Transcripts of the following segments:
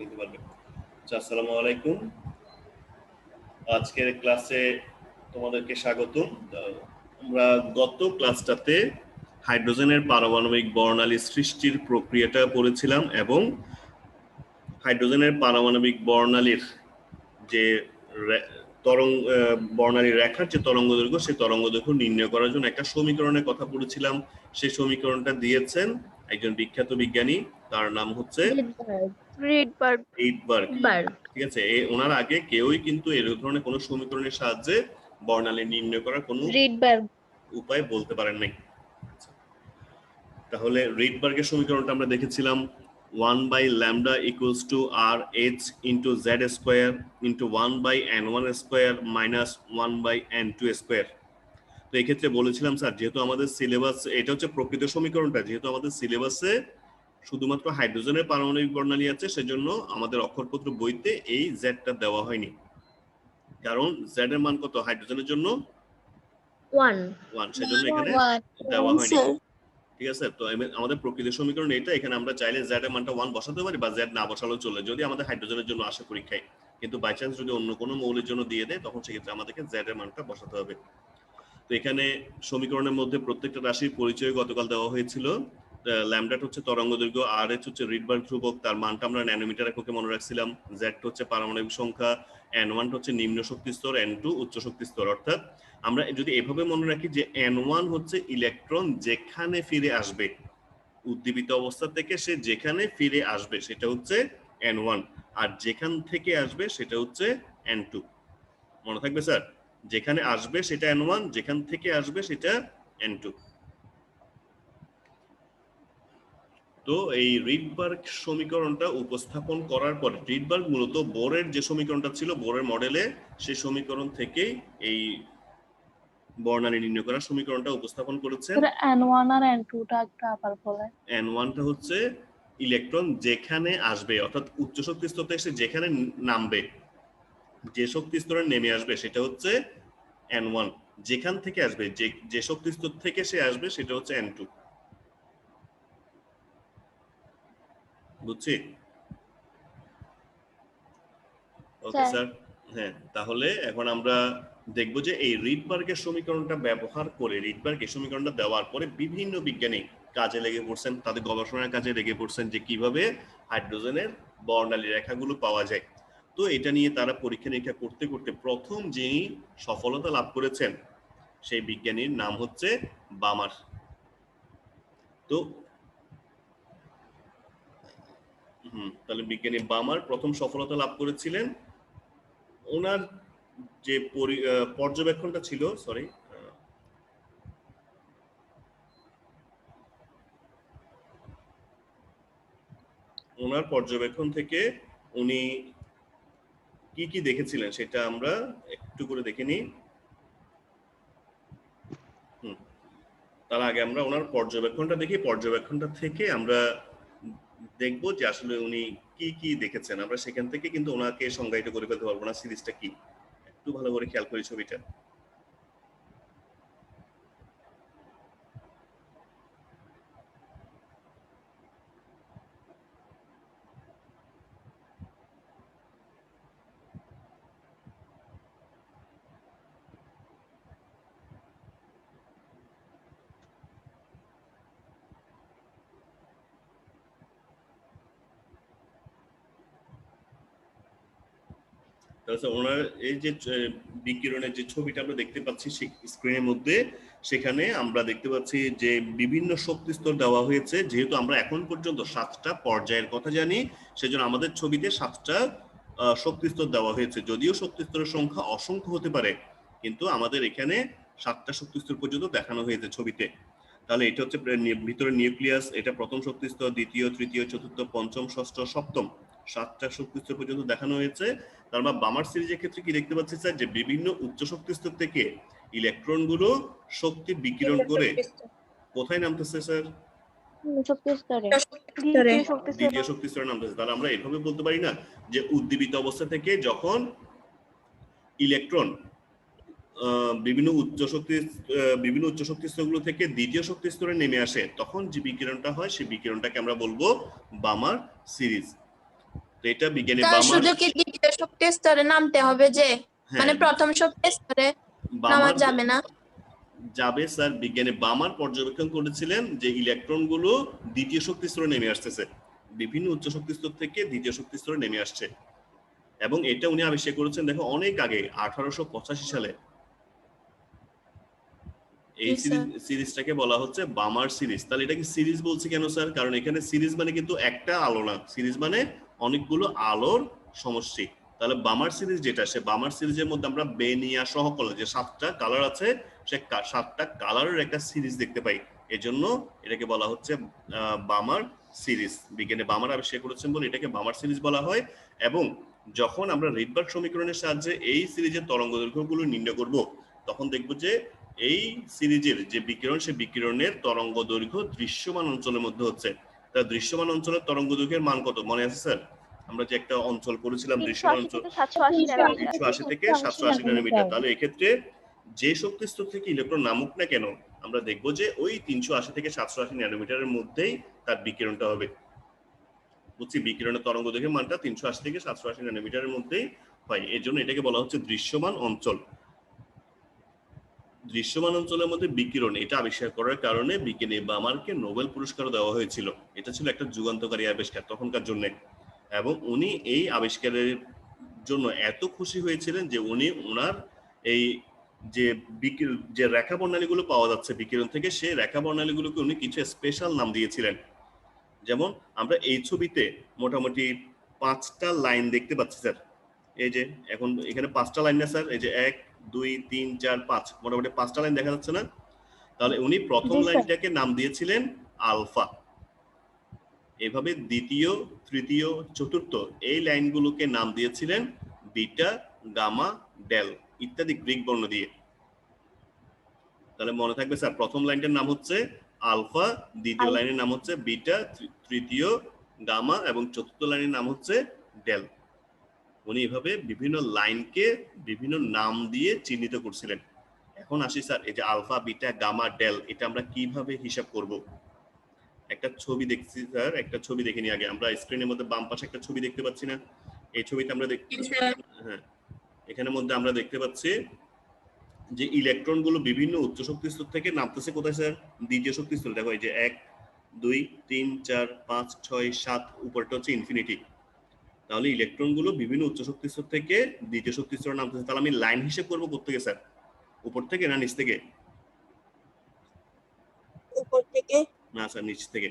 নিতে পারবে। আচ্ছা, আসসালামু আলাইকুম। আজকের ক্লাসে তোমাদেরকে স্বাগতম। আমরা গত ক্লাসটাতে হাইড্রোজেনের পারমাণবিক বর্ণালী সৃষ্টির প্রক্রিয়াটা পড়েছিলাম এবং হাইড্রোজেনের পারমাণবিক বর্ণালীর যে বর্ণালী রেখার যে তরঙ্গদৈর্ঘ্য, সেই তরঙ্গদৈর্ঘ্য নির্ণয় করার জন্য একটা সমীকরণের কথা পড়েছিলাম। সেই সমীকরণটা দিয়েছেন একজন বিখ্যাত বিজ্ঞানী, তার নাম হচ্ছে রিডবার্গ। ঠিক আছে, ওনার আগে কেউই কিন্তু এই ধরনের কোনো সমীকরণের সাহায্যে বর্ণালী নির্ণয় করার কোনো উপায় বলতে পারেন নাই। তাহলে রিডবার্গের সমীকরণটা আমরা দেখেছিলাম 1/λ equals to RH into Z square into 1/N1 square minus 1/N2 square। তো এই ক্ষেত্রে বলেছিলাম স্যার, যেহেতু আমাদের সিলেবাস, এটা হচ্ছে প্রকৃত সমীকরণটা, যেহেতু আমাদের সিলেবাসে শুধুমাত্র হাইড্রোজেনের পারমাণবিক বর্ণালী আছে, সেজন্য আমাদের অক্ষরপত্র বইতে এই জেডটা দেওয়া হয়নি। কারণ জেড এর মান কত হাইড্রোজেনের জন্য? 1, সেজন্য এখানে দেওয়া হয়নি। ঠিক আছে, তো আমাদের প্রকৃত সমীকরণ এটা। এখানে আমরা চাইলে জেড এর মানটা 1 বসাতে পারি বা জেড না বসালেও চলে, যদি আমাদের হাইড্রোজেনের জন্য আসে পরীক্ষায়। কিন্তু বাই চান্স যদি অন্য কোনো মৌলের জন্য দিয়ে দেয়, তখন সেক্ষেত্রে আমাদেরকে জেড এর মানটা বসাতে হবে। তো এখানে সমীকরণের মধ্যে প্রত্যেকটা রাশির পরিচয় গতকাল দেওয়া হয়েছিল। ল্যামডাটা হচ্ছে তরঙ্গদৈর্ঘ্য, আর এইচ হচ্ছে রিডবার্গ ধ্রুবক, তার মানটা আমরা ন্যানোমিটার এককে মনে রাখছিলাম। জেড হচ্ছে পারমাণবিক সংখ্যা, N1 হচ্ছে নিম্ন শক্তি স্তর, N2 উচ্চ শক্তি স্তর। অর্থাৎ আমরা যদি এভাবে মনে রাখি যে N1 হচ্ছে ইলেকট্রন যেখানে ফিরে আসবে, উদ্দীপিত অবস্থা থেকে সে যেখানে ফিরে আসবে সেটা হচ্ছে N1, আর যেখান থেকে আসবে সেটা হচ্ছে N2। মনে থাকবে স্যার, যেখানে আসবে সেটা N1, যেখান থেকে আসবে সেটা N2। তো এই রিডবার্গ সমীকরণটা উপস্থাপন করার পর, রিডবার্গ মূলত বোরের যে সমীকরণটা ছিল বোরের মডেলে, সেই সমীকরণ থেকে এই বর্ণালী নির্ণয় করার সমীকরণটা উপস্থাপন করেছেন। N1 আর N2 টা একটা আবার বলে। N1 টা হচ্ছে ইলেকট্রন যেখানে আসবে, অর্থাৎ উচ্চ শক্তি স্তরে এসে যেখানে নামবে, যে শক্তি স্তরে নেমে আসবে সেটা হচ্ছে N1। যেখান থেকে আসবে, যে শক্তি স্তর থেকে সে আসবে সেটা হচ্ছে N2। বুঝছি? Okay sir. হ্যাঁ, তাহলে এখন আমরা দেখব যে এই রিডবার্গের সমীকরণটা ব্যবহার করে, রিডবার্গের সমীকরণটা দেওয়ার পরে বিভিন্ন বিজ্ঞানী কাজে লেগে পড়ছেন, তাদের গবেষণার কাজে লেগে পড়ছেন যে কিভাবে হাইড্রোজেনের বর্ণালী রেখাগুলো পাওয়া যায়। তো এটা নিয়ে তারা পরীক্ষা নিরীক্ষা করতে করতে প্রথম যিনি সফলতা লাভ করেছেন সেই বিজ্ঞানীর নাম হচ্ছে বামার। তো তাহলে বিজ্ঞানী বামার প্রথম সফলতা লাভ করেছিলেন। ওনার যে পর্যবেক্ষণটা ছিল, ওনার পর্যবেক্ষণ থেকে উনি কি কি দেখেছিলেন সেটা আমরা একটু করে দেখে নিই। তার আগে আমরা ওনার পর্যবেক্ষণটা দেখি, পর্যবেক্ষণটা থেকে আমরা দেখবো যে আসলে উনি কি কি দেখেছেন। আমরা সেখান থেকে কিন্তু ওনাকে সংজ্ঞায়িত করে ফেলতে পারবো না সিরিজটা কি। একটু ভালো করে খেয়াল করি ছবিটা। ওনার এই যে বিকিরণের যে ছবিটা আমরা দেখতে পাচ্ছি স্ক্রিনের মধ্যে, সেখানে আমরা দেখতে পাচ্ছি যে বিভিন্ন শক্তি স্তর দেওয়া হয়েছে। যেহেতু আমরা এখন পর্যন্ত 7টা পর্যায়ের কথা জানি, সেজন্য আমাদের ছবিতে 7টা শক্তি স্তর দেওয়া হয়েছে। যদিও শক্তি স্তরের সংখ্যা অসংখ্য হতে পারে, কিন্তু আমাদের এখানে 7টা শক্তি স্তর পর্যন্ত দেখানো হয়েছে ছবিতে। তাহলে এটা হচ্ছে ভিতরে নিউক্লিয়াস, এটা প্রথম শক্তি স্তর, দ্বিতীয়, তৃতীয়, চতুর্থ, পঞ্চম, ষষ্ঠ, সপ্তম, 7টা শক্তি স্তর পর্যন্ত দেখানো হয়েছে। তার মানে বামার সিরিজের ক্ষেত্রে কি দেখতে পাচ্ছি স্যার, যে বিভিন্ন উচ্চ শক্তি স্তর থেকে ইলেকট্রন গুলো শক্তি বিকিরণ করে কোথায় নামতেছে স্যার? দ্বিতীয় শক্তি স্তরে নামতেছে। তাহলে আমরা এভাবে বলতে পারি না যে উদ্দীপিত অবস্থা থেকে যখন ইলেকট্রন বিভিন্ন উচ্চ শক্তি স্তরগুলো থেকে দ্বিতীয় শক্তি স্তরে নেমে আসে, তখন যে বিকিরণটা হয় সেই বিকিরণটাকে আমরা বলবো বামার সিরিজ। তো এটা বিজ্ঞানী তার বামার, শুধু কি দ্বিতীয় শক্তি স্তরে নামতে হবে যে, মানে হ্যাঁ প্রথম শক্তি স্তরে নামা বামার যাবে না? যাবে স্যার। বিজ্ঞানী বামার পর্যবেক্ষণ করেছিলেন যে ইলেকট্রনগুলো দ্বিতীয় শক্তি স্তরে নেমে আসতেছে, বিভিন্ন উচ্চ শক্তি স্তর থেকে দ্বিতীয় শক্তি স্তরে নেমে আসছে। এবং এটা উনি আবিষ্কার করেছেন দেখো অনেক আগে, 1885 সালে। এই সিরিজটাকে বলা হচ্ছে বামার সিরিজ। তাহলে এটা কি সিরিজ বলছি কেন স্যার? কারণ এখানে সিরিজ মানে কিন্তু একটা আলো না, সিরিজ মানে অনেকগুলো আলোর সমষ্টি। তাহলে বামার সিরিজ যেটা, সে বামার সিরিজের মধ্যে আমরা বেনিয়া সহ করলে যে 7টা কালার আছে, সে 7টা কালারের একটা সিরিজ দেখতে পাই। এজন্য এটাকে বলা হচ্ছে বামার সিরিজ। বিজ্ঞানী বামার আবিষ্কার করেছেন বলে এটাকে বামার সিরিজ বলা হয়। এবং যখন আমরা রিডবার্গ সমীকরণের সাহায্যে এই সিরিজের তরঙ্গ দৈর্ঘ্যগুলো নির্ণয় করব, তখন দেখব যে এই সিরিজের যে বিকিরণ, সে বিকিরণের তরঙ্গ দৈর্ঘ্য দৃশ্যমান অঞ্চলের মধ্যে হচ্ছে। তার দৃশ্যমান অঞ্চলের তরঙ্গ দৈর্ঘ্যের মান কত মনে আছে স্যার? আমরা যে একটা অঞ্চল করেছিলাম দৃশ্যমান অঞ্চল, 380 থেকে 780 ন্যানোমিটার। তাহলে এক্ষেত্রে যে শক্তি স্তর থেকে ইলেকট্রন নামুক না কেন, আমরা দেখব যে ওই 380 থেকে 780 ন্যানোমিটারের মধ্যেই তার বিকিরণটা হবে। বুঝছি, বিকিরণের তরঙ্গ দৈর্ঘ্যের মানটা 380 থেকে 780 ন্যানোমিটারের মধ্যেই হয়। এর জন্য এটাকে বলা হচ্ছে দৃশ্যমান অঞ্চল। দৃশ্যমান অঞ্চলের মধ্যে বিকিরণ, এটা আবিষ্কার করার কারণে বিজ্ঞানী বামারকে নোবেল পুরস্কার দেওয়া হয়েছিল। এটা ছিল একটা যুগান্তকারী আবিষ্কার তখনকার জন্য। এবং উনি এই আবিষ্কারের জন্য এত খুশি হয়েছিলেন যে উনি ওনার এই যে যে রেখা বর্ণালীগুলো পাওয়া যাচ্ছে বিকিরণ থেকে, সেই রেখা বর্ণালীগুলোকে উনি কিছু স্পেশাল নাম দিয়েছিলেন। যেমন আমরা এই ছবিতে মোটামুটি 5টা লাইন দেখতে পাচ্ছি স্যার। এই যে এখন এখানে 5টা লাইন না স্যার? এই যে 1 2 3 4 5, মোটামুটি 5টা লাইন দেখা যাচ্ছে না? তাহলে উনি প্রথম লাইনটাকে নাম দিয়েছিলেন আলফা। এভাবে দ্বিতীয়, তৃতীয়, চতুর্থ এই লাইনগুলোকে নাম দিয়েছিলেন বিটা, গামা, ডেল ইত্যাদি গ্রিক বর্ণ দিয়ে। তাহলে মনে থাকবে স্যার, প্রথম লাইনটার নাম হচ্ছে আলফা, দ্বিতীয় লাইনের নাম হচ্ছে বিটা, তৃতীয় গামা এবং চতুর্থ লাইনের নাম হচ্ছে ডেল। উনি এভাবে বিভিন্ন লাইনকে বিভিন্ন নাম দিয়ে চিহ্নিত করছিলেন। এখন আসি স্যার, এই যে আলফা, বিটা, গামা, ডেল, এটা আমরা কিভাবে হিসাব করব? একটা ছবি দেখছি স্যার, একটা ছবি দেখে নিই আগে। আমরা স্ক্রিনের মধ্যে বাম পাশে একটা ছবি দেখতে পাচ্ছি না? এই ছবিতে আমরা হ্যাঁ, এখানের মধ্যে আমরা দেখতে পাচ্ছি যে ইলেকট্রন গুলো বিভিন্ন উচ্চ শক্তি স্তর থেকে নামতেছে কোথায় স্যার? দ্বিতীয় শক্তি স্তর। দেখো এই যে 1 2 3 4 5 6 7, উপরটা হচ্ছে ইনফিনিটি। তাহলে ইলেকট্রন গুলো বিভিন্ন উচ্চ শক্তি স্তর থেকে দ্বিতীয় শক্তি স্তরে নামতেছে। তাহলে আমি লাইন হিসেব করবো কোত্থেকে স্যার? উপর থেকে না নিচ থেকে? উপর থেকে। না স্যার, নিচ থেকে।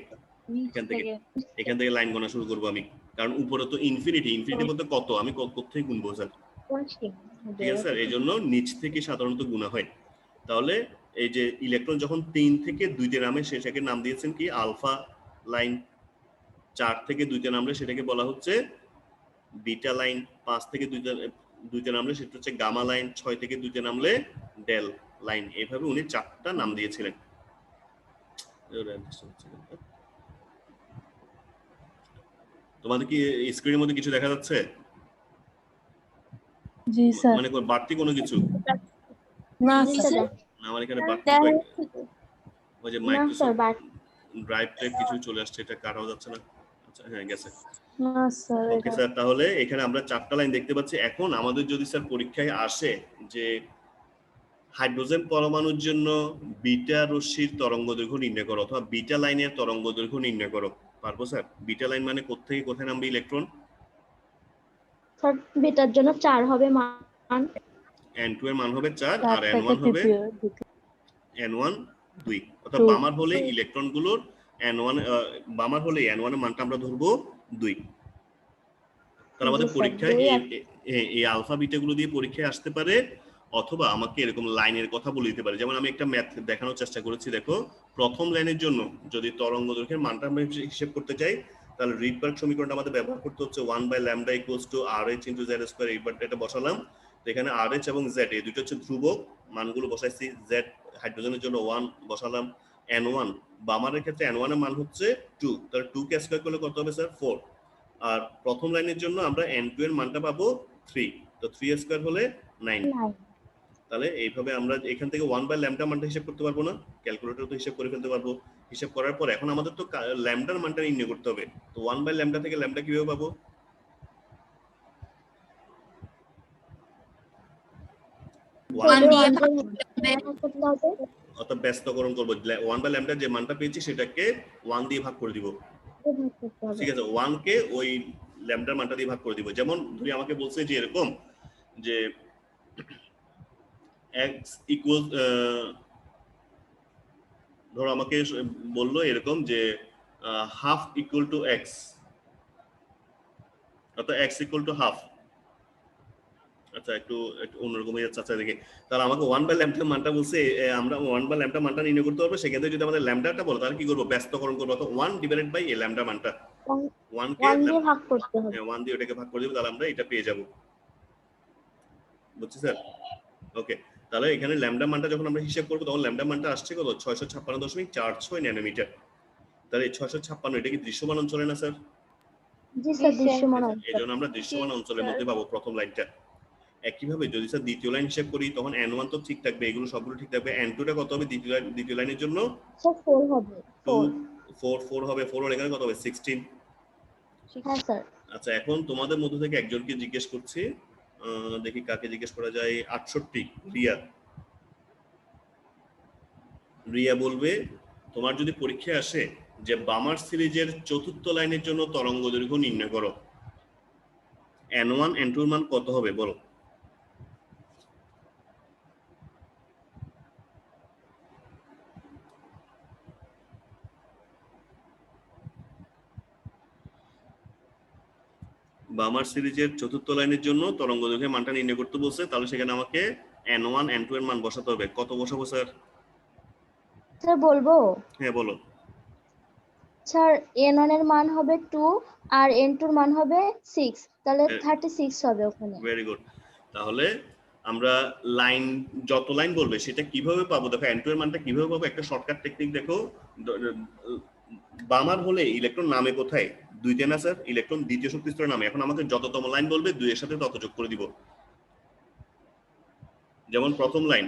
এখান থেকে লাইন গোনা শুরু করবো আমি, কারণ উপরে তো ইনফিনিটি। ইনফিনিটি বলতে কত, আমি কত থেকে গুনবো স্যার? ঠিক আছে স্যার, এই জন্য নিচ থেকে সাধারণত গুণা হয়। তাহলে এই যে ইলেকট্রন যখন 3 থেকে 2তে নামে, সেটাকে নাম দিয়েছেন কি? Alpha line. 4 থেকে 2তে নামলে সেটাকে বলা হচ্ছে বিটা লাইন। 5 থেকে 2তে নামলে সেটা হচ্ছে গামা লাইন। 6 থেকে 2তে নামলে ডেল লাইন। এইভাবে উনি 4টা নাম দিয়েছিলেন। তোমাদের কি স্ক্রিনের মধ্যে কিছু দেখা যাচ্ছে? জি স্যার। মানে বাড়তি কোনো কিছু? না স্যার। আমার এখানে বাড়তি ওই যে মাইক্রোসফট ড্রাইভে কিছু চলে আসছে, এটা কাটাও যাচ্ছে না। আচ্ছা হ্যাঁ, গেছে। না স্যার। ওকে স্যার, তাহলে এখানে আমরা 4টা লাইন দেখতে পাচ্ছি। এখন আমাদের যদি স্যার পরীক্ষায় আসে যে হাইড্রোজেন পরমাণুর জন্য বিটা রশ্মির তরঙ্গ দৈর্ঘ্য নির্ণয় করো অথবা বিটা লাইনের তরঙ্গ দৈর্ঘ্য নির্ণয় করো, পারবো স্যার? বিটা লাইন মানে কোথা থেকে কোথায় নামবে ইলেকট্রন? স্যার বিটার জন্য 4 হবে মান, n2 এর মান হবে 4 আর n1 হবে n1 2। অর্থাৎ বামার হলে ইলেকট্রনগুলোর n1, বামার হলে n1 এর মানটা আমরা ধরবো 2। তাহলে আমাদের পরীক্ষায় এই আলফা বিটা গুলো দিয়ে পরীক্ষায় আসতে পারে, অথবা আমাকে এরকম লাইনের কথা বলে দিতে পারে। যেমন আমি একটা ম্যাথ দেখানোর চেষ্টা করেছি। দেখো, প্রথম লাইনের জন্য যদি তরঙ্গ দৈর্ঘ্যের মানটা আমরা হিসেব করতে চাই, তাহলে রিডবার্গ সমীকরণটা আমাদের ব্যবহার করতে হচ্ছে 1/λ = RH × z²। এইবার এটা বসালাম। তো এখানে RH এবং Z এই দুটো হচ্ছে ধ্রুবক, মানগুলো বসাইছি। Z হাইড্রোজেনের জন্য 1 বসালাম। n1 বামারের ক্ষেত্রে n1 এর মান হচ্ছে 2, তাহলে 2 কে স্কয়ার করলে কত হবে স্যার? 4। আর প্রথম লাইনের জন্য আমরা n2 এর মানটা পাবো 3, তো 3 স্কয়ার হলে 9। তাহলে এইভাবে আমরা এখান থেকে 1/λ মানটা হিসাব করতে পারবো না? ক্যালকুলেটর তো হিসাব করে ফেলতে পারবো। হিসাব করার পর এখন আমাদের তো ল্যামডার মানটা নির্ণয় করতে হবে। তো 1/λ থেকে ল্যামডা কিভাবে পাবো? ওয়ান ওয়ান দিয়ে ওয়ান ভাগ দিয়ে করতে হবে। ভাগ করতে হবে, অর্থাৎ ব্যস্তকরণ করবো, 1/λ যে মানটা পেয়েছি সেটাকে 1 দিয়ে ভাগ করে দিব। ভাগ করতে হবে। ঠিক আছে, 1 কে ওই ল্যামডার মানটা দিয়ে ভাগ করে দিব। যেমন ধরি আমাকে বলছে যে এরকম যে x ইকুয়াল, ধরো আমাকে বললো এরকম যে হাফ ইকুয়াল টু এক্স, অর্থাৎ এক্স ইকুয়াল টু হাফ। আচ্ছা, একটু একটু অন্যরকম হয়ে যাচ্ছে। আচ্ছা দেখি, তাহলে আমাকে 1/λ মানটা বলছে, আমরা 1/λ মানটা নির্ণয় করতে পারবো। সেক্ষেত্রে যদি আমাদের ল্যামডাটা বলো তাহলে কি করবো, ব্যস্তকরণ করবো, অর্থাৎ 1/a ল্যামডা মানটা 1 কে 1 দিয়ে ভাগ করতে হবে। 1 দিয়ে ওটাকে ভাগ করে দিব, তাহলে আমরা এটা পেয়ে যাব। বুঝছি স্যার? ওকে, তাহলে এখানে ল্যামডা মানটা যখন আমরা হিসাব করবো তখন ল্যামডা মানটা আসছে কত, 656.46 ন্যানোমিটার। তাহলে এই 656 এটা কি দৃশ্যমান অঞ্চলে না স্যার? জি স্যার, দৃশ্যমান এই অঞ্চল। জন্য আমরা দৃশ্যমান অঞ্চলের মধ্যে পাবো প্রথম লাইনটা। একইভাবে যদি স্যার দ্বিতীয় লাইন হিসাব করি তখন n1 তো ঠিক থাকবে, এগুলো সবগুলো ঠিক থাকবে। n2 টা কত হবে দ্বিতীয় লাইনের জন্য? স্যার 4 হবে। 2 4 হবে। 4 এর এখানে কত হবে, 16। হ্যাঁ স্যার। আচ্ছা, এখন তোমাদের মধ্যে থেকে একজনকে জিজ্ঞেস করছি, দেখি কাকে জিজ্ঞেস করা যায়। 68 রিয়া বলবে, তোমার যদি পরীক্ষায় আসে যে বামার সিরিজের চতুর্থ লাইনের জন্য তরঙ্গ দৈর্ঘ্য নির্ণয় করো, n1 n2 এর মান কত হবে বলো। বামার সিরিজের চতুর্থ লাইনের জন্য তরঙ্গ দৈর্ঘ্যের মানটা নির্ণয় করতে বলছে, তাহলে সেখানে আমাকে n1 n2 এর মান বসাতে হবে। কত বসাবো স্যার? স্যার বলবো? হ্যাঁ বলো। স্যার n1 এর মান হবে 2 আর n2 এর মান হবে 6, তাহলে 36 হবে ওখানে। Very good. তাহলে আমরা লাইন, যত লাইন বলবে সেটা কিভাবে পাবো, দেখো n2 এর মানটা কিভাবে পাবো, একটা শর্টকাট টেকনিক দেখো। বামার হলে ইলেকট্রন নামে কোথায়, দুইতে না স্যার, ইলেকট্রন দ্বিতীয় শক্তি স্তরে নামে। এখন আমাকে যততম লাইন বলবে 2 এর সাথে তত যোগ করে দিব। যেমন প্রথম লাইন,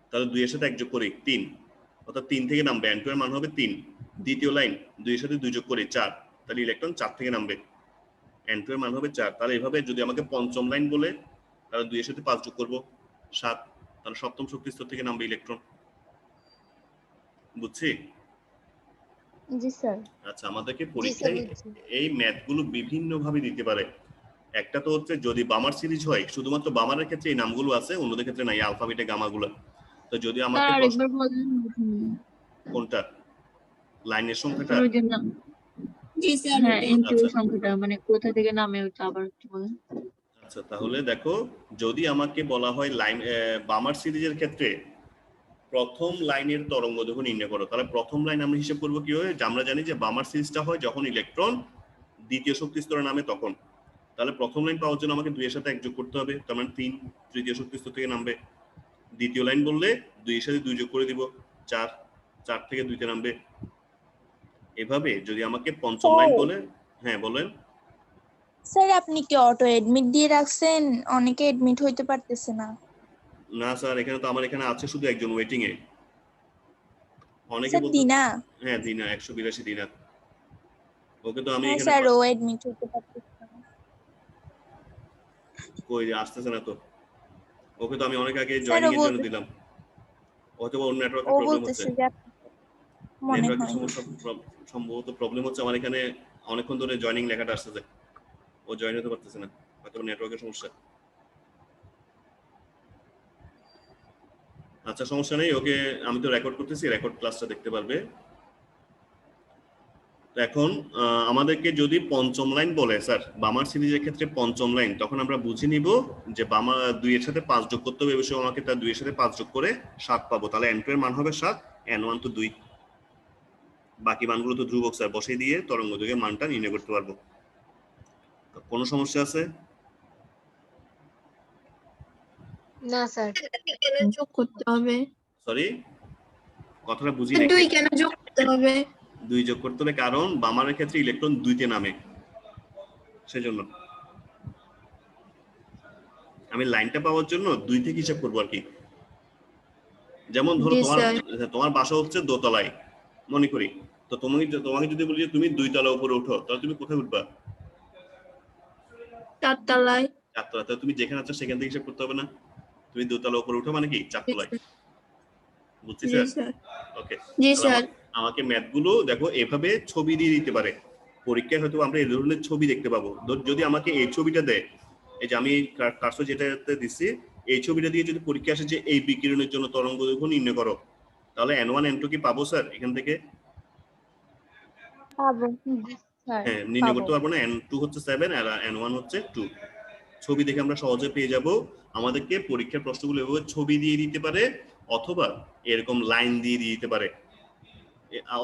তাহলে 2 এর সাথে 1 যোগ করি 3, অর্থাৎ 3 থেকে নামবে, n2 এর মান হবে 3। দ্বিতীয় লাইন 2 এর সাথে 2 যোগ করি 4, তাহলে ইলেকট্রন 4 থেকে নামবে, n2 এর মান হবে 4। তাহলে এভাবে যদি আমাকে পঞ্চম লাইন বলে তাহলে 2 এর সাথে 5 যোগ করব 7, তাহলে সপ্তম শক্তি স্তর থেকে নামবে ইলেকট্রন। বুঝছি? জি স্যার। আচ্ছা, আমাদেরকে পরীক্ষায় এই ম্যাথগুলো বিভিন্ন ভাবে দিতে পারে। একটা তো হচ্ছে যদি বামার সিরিজ হয়, শুধুমাত্র বামারের ক্ষেত্রে এই নামগুলো আছে, অন্যদের ক্ষেত্রে নাই, আলফা বিটা গামা গুলো। তো যদি আমাকে কোনটা, লাইনের সংখ্যাটা? জি স্যার। হ্যাঁ, n2 আচ্ছা সংখ্যাটা মানে কোথা থেকে নামে ওটা আবার একটু বলেন। আচ্ছা, তাহলে দেখো, যদি আমাকে বলা হয় লাইন বামার সিরিজের ক্ষেত্রে প্রথম লাইনের তরঙ্গ দৈর্ঘ্য নির্ণয় করো, তাহলে প্রথম লাইন আমরা হিসাব করবো কি হয়, যে আমরা জানি যে বামার সিরিজটা হয় যখন ইলেকট্রন দ্বিতীয় শক্তি স্তরে নামে তখন। তাহলে প্রথম লাইন পাওয়ার জন্য আমাকে 2 এর সাথে 1 যোগ করতে হবে, তার মানে 3 তৃতীয় শক্তি স্তর থেকে নামবে। দ্বিতীয় লাইন বললে 2 এর সাথে 2 যোগ করে দিব 4, 4 থেকে 2 তে নামবে। এভাবে যদি আমাকে পঞ্চম লাইন বলে, হ্যাঁ বলেন। স্যার আপনি কি অটো এডমিট দিয়ে রাখছেন? অনেকে এডমিট হইতে পারতেছে না। না স্যার, এখানে তো আমার এখানে আছে শুধু একজন ওয়েটিং এ। অনেকে স্যার বলতে, দিনা? হ্যাঁ দিনা, 182 দিনা। ওকে তো আমি হ্যাঁ এখানে স্যার, ও এডমিট হইতে পারতেছে না। কই আসতেছে না তো। ওকে তো আমি অনেক আগে স্যার জয়েনিং ও এর জন্য বলতে- দিলাম। হয়তো ওর ও নেটওয়ার্কের প্রবলেম হচ্ছে, বলতেছে যে মনে নেটওয়ার্কের হয়। সমস্যা, সম্ভবত প্রবলেম হচ্ছে। আমার এখানে অনেকক্ষণ ধরে জয়েনিং লেখাটা আসতেছে, ও জয়েন হতে পারতেছে না, হয়তো নেটওয়ার্কের সমস্যা। আচ্ছা সমস্যা নেই, ওকে আমি তো রেকর্ড করতেছি, রেকর্ড ক্লাসটা দেখতে পারবে। তো এখন আমাদেরকে যদি পঞ্চম লাইন বলে স্যার বামার সিরিজের ক্ষেত্রে পঞ্চম লাইন, তখন আমরা বুঝে নিব যে বামা 2 এর সাথে 5 যোগ করতে হবে, এবছর আমাকে তার 2 এর সাথে 5 যোগ করে 7 পাবো। তাহলে n2 এর মান হবে 7, n1 তো 2, বাকি মানগুলো তো ধ্রুবক স্যার, বসিয়ে দিয়ে তরঙ্গ দৈর্ঘ্যের মানটা নির্ণয় করতে পারবো। কোনো সমস্যা আছে? না স্যার। কেন যোগ করতে হবে? সরি, কথাটা বুঝি নাই। 2 কেন যোগ করতে হবে? 2 যোগ করতে হবে কারণ বামারের ক্ষেত্রে ইলেকট্রন 2 তে নামে, সেজন্য। আমি লাইনটা পাওয়ার জন্য 2 থেকে হিসাব করবো আর কি। যেমন ধরো তোমার বাসা হচ্ছে দোতলায় মনে করি, তো তোমাকে যদি বলি যে তুমি 2 তলা উপরে ওঠো, তাহলে তুমি কোথায় উঠবা? 4 তলায়। 4 তলা। তাহলে তুমি যেখানে আছো সেখান থেকে হিসাব করতে হবে না? তুমি দোতলা উপরে উঠো মানে কি চারতলায়, বুঝছি জি স্যার? স্যার। ওকে, জি স্যার। আমাকে ম্যাথগুলো দেখো এভাবে ছবি দিয়ে দিতে পারে পরীক্ষায়, হয়তো আমরা এই ধরনের ছবি দেখতে পাবো। যদি আমাকে এই ছবিটা দেয়, এই যে আমি কার্সর যেটাতে দিচ্ছি, এই ছবিটা দিয়ে যদি পরীক্ষা আসে যে এই বিকিরণের জন্য তরঙ্গ দৈর্ঘ্য নির্ণয় করো, তাহলে n1 n2 কি পাবো স্যার এখান থেকে? পাবো স্যার, হ্যাঁ, নির্ণয় পাবো। করতে পারবো না। n2 হচ্ছে 7 আর n1 হচ্ছে 2। ছবি দেখে আমরা সহজে পেয়ে যাব। আমাদেরকে পরীক্ষার প্রশ্নগুলো এভাবে ছবি দিয়ে দিতে পারে, অথবা এরকম লাইন দিয়ে দিতে পারে,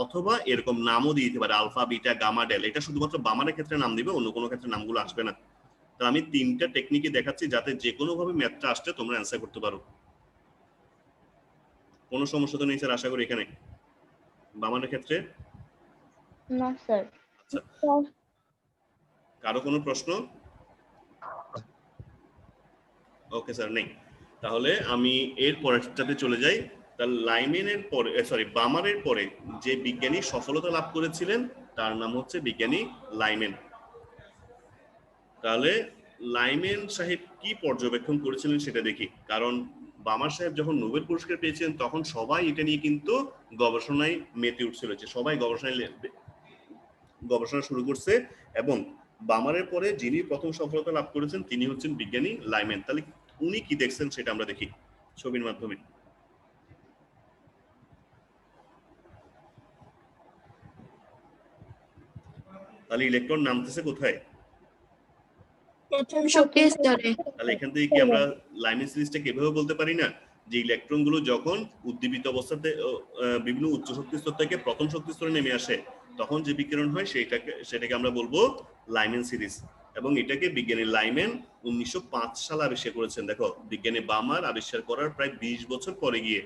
অথবা এরকম নামও দিয়ে দিতে পারে, আলফা, বিটা, গামা, ডেল। এটা শুধুমাত্র বামানের ক্ষেত্রে নাম দিবে, অন্য কোনো ক্ষেত্রে নামগুলো আসবে না। তো আমি 3টা টেকনিকে দেখাচ্ছি যাতে যে কোনো ভাবে ম্যাথটা আসলে তোমরা অ্যান্সার করতে পারো। কোনো সমস্যা তো নেই স্যার আশা করি এখানে বামানের ক্ষেত্রে? না স্যার। আচ্ছা, কারো কোনো প্রশ্ন? ওকে স্যার, নেই। তাহলে আমি এর পরেরটাতে চলে যাই। তার লাইমেনের পরে, সরি, বামারের পরে যে বিজ্ঞানী সফলতা লাভ করেছিলেন তার নাম হচ্ছে বিজ্ঞানী লাইমেন। তাহলে লাইমেন সাহেব কি পর্যবেক্ষণ করেছিলেন সেটা দেখি। কারণ বামার সাহেব যখন নোবেল পুরস্কার পেয়েছিলেন তখন সবাই এটা নিয়ে কিন্তু গবেষণায় মেতে উঠছিল, যে সবাই গবেষণা শুরু করছে। এবং বামারের পরে যিনি প্রথম সফলতা লাভ করেছেন তিনি হচ্ছেন বিজ্ঞানী লাইমেন। তাহলে উনি কি দেখছেন সেটা আমরা দেখি ছবির মাধ্যমে। তাহলে ইলেকট্রন নামতেছে কোথায়? প্রথম শক্তি স্তরে। তাহলে এখান থেকে কি আমরা লাইমেন সিরিজটা কিভাবে বলতে পারি না যে ইলেকট্রন গুলো যখন উদ্দীপিত অবস্থাতে বিভিন্ন উচ্চ শক্তি স্তর থেকে প্রথম শক্তি স্তরে নেমে আসে তখন যে বিকিরণ হয় সেটাকে আমরা বলবো লাইমেন সিরিজ। এবং এটাকে বিজ্ঞানী লাইমেন 1905 সালে আবিষ্কার করেছেন। দেখো, বিজ্ঞানী বামার আবিষ্কার করার প্রায় 20 বছর পরে গিয়ে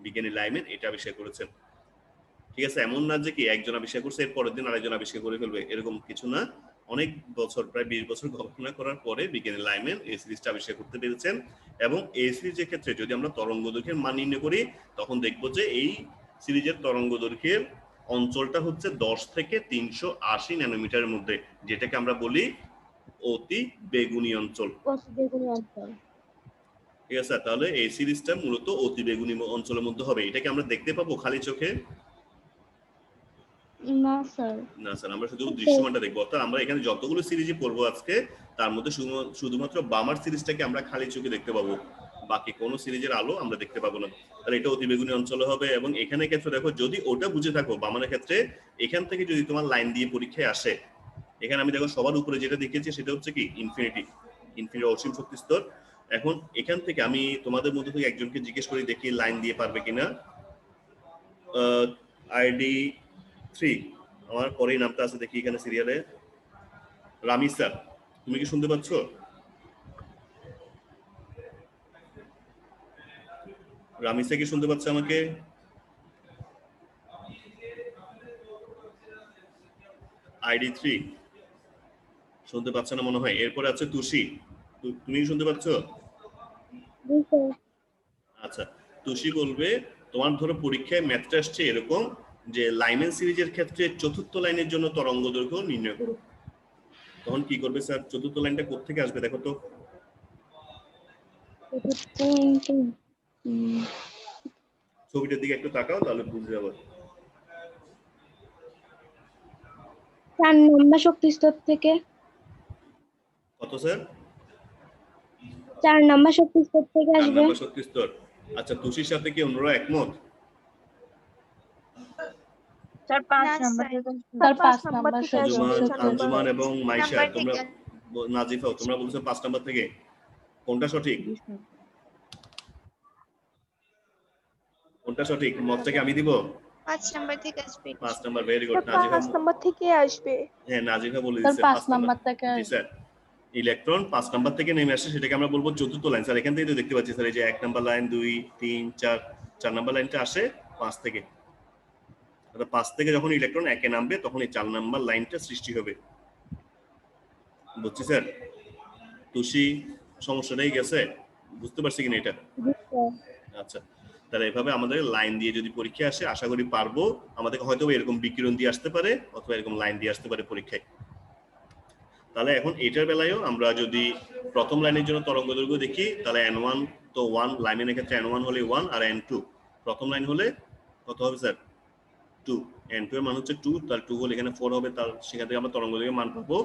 বিজ্ঞানী লাইমেন এটা আবিষ্কার করেছেন। ঠিক আছে, এমন না যে কি একজন আবিষ্কার করছে এর পরের দিন আরেকজন আবিষ্কার করে ফেলবে, এরকম কিছু না। অনেক বছর, প্রায় 20 বছর গবেষণা করার পরে বিজ্ঞানী লাইমেন এই সিরিজটা আবিষ্কার করতে পেরেছেন। এবং এই সিরিজের ক্ষেত্রে যদি আমরা তরঙ্গ দৈর্ঘ্যের মান নির্ণয় করি তখন দেখবো যে এই সিরিজের তরঙ্গ দৈর্ঘ্যের অঞ্চলটা হচ্ছে 10 থেকে 380 ন্যানোমিটারের মধ্যে, যেটাকে আমরা বলি অতি বেগুনি অঞ্চল। ঠিক আছে, তাহলে এই সিরিজটা মূলত অতি বেগুনি অঞ্চলের মধ্যে হবে। এটাকে আমরা দেখতে পাবো খালি চোখে? না স্যার। না স্যার, আমরা শুধু দৃশ্যমানটা দেখবো। অর্থাৎ আমরা এখানে যতগুলো সিরিজই পড়বো আজকে তার মধ্যে শুধুমাত্র বামার সিরিজটাকে আমরা খালি চোখে দেখতে পাবো, বাকি কোনো সিরিজের আলো আমরা দেখতে পাবো না। তাহলে এটা অতিবেগুনি অঞ্চলে হবে। এবং এখানে ক্ষেত্রে দেখো, যদি ওটা বুঝে থাকো বামানের ক্ষেত্রে, এখান থেকে যদি তোমার লাইন দিয়ে পরীক্ষায় আসে, এখানে আমি দেখো সবার উপরে যেটা দেখিয়েছি সেটা হচ্ছে কি ইনফিনিটি অসীম শক্তি স্তর। এখন এখান থেকে আমি তোমাদের মধ্যে থেকে একজনকে জিজ্ঞেস করি দেখি লাইন দিয়ে পারবে কিনা। ID 3, আমার পরেই নামটা আছে দেখি এখানে সিরিয়ালে, রামি স্যার, তুমি কি শুনতে পাচ্ছ? রামি স্যার কি শুনতে পাচ্ছে আমাকে? ID 3 শুনতে পাচ্ছে না মনে হয়। এরপরে আছে তুষি, তুমি কি শুনতে পাচ্ছ? আচ্ছা, তুষি বলবে তোমার ধরো পরীক্ষায় ম্যাথটা আসছে এরকম যে লাইমেন সিরিজের ক্ষেত্রে চতুর্থ লাইনের জন্য তরঙ্গ দৈর্ঘ্য নির্ণয় করো। তখন কি করবে স্যার? চতুর্থ লাইনটা কোত্থেকে আসবে দেখো তো। ছবিটার দিকে একটু তাকাও তাহলে বুঝে যাবে। 4 নম্বর শক্তি স্তর থেকে। কত স্যার? 4 নম্বর শক্তি স্তর থেকে 4 আসবে। নম্বর শক্তি স্তর। আচ্ছা, তুষির সাথে কি অন্যরা একমত? স্যার 5 নাম্বার থেকে। স্যার 5 নম্বর শক্তি স্তর। আঞ্জুমান এবং মাইশা, তোমরা, নাজিফাও, তোমরা বলছো 5 নাম্বার থেকে। কোনটা সঠিক? কোনটা সঠিক? মতটাকে আমি দিব? 5 নাম্বার থেকে আসবে। 5 number, very good. Nazifa 5 number থেকে আসবে। হ্যাঁ, নাজিফা বলে স্যার দিয়েছে 5 নম্বর থেকে জি স্যার, ইলেকট্রন 5 নাম্বার থেকে নেমে আসে, সেটাকে আমরা বলবো চতুর্থ লাইন। স্যার এখান থেকে তো দেখতে পাচ্ছি স্যার, এই যে 1 নাম্বার লাইন, 2, 3, 4 নাম্বার লাইনটা আসে 5 থেকে। অর্থাৎ 5 থেকে যখন ইলেকট্রন একে নামবে তখন এই 4 নাম্বার লাইনটা সৃষ্টি হবে। বুঝছি স্যার? তুষি সমস্যাটাই গেছে, বুঝতে পারছি কিনা এটা? আচ্ছা, তাহলে এভাবে আমাদের লাইন দিয়ে যদি পরীক্ষা আসে আশা করি পারবো। আমাদেরকে হয়তো এরকম বিকিরণ দিয়ে আসতে পারে অথবা এরকম লাইন দিয়ে আসতে পারে পরীক্ষায়। তাহলে এখন এটার বেলায়ও আমরা যদি প্রথম লাইনের জন্য তরঙ্গ দৈর্ঘ্য দেখি, তাহলে n1 তো 1, লাইনের ক্ষেত্রে n1 হলে 1 আর n2 প্রথম লাইন হলে কত হবে স্যার 2, n2 এর মান হচ্ছে 2, তাহলে 2 হলে এখানে 4 হবে, তার সেখান থেকে আমরা তরঙ্গ দৈর্ঘ্যের মান পাবো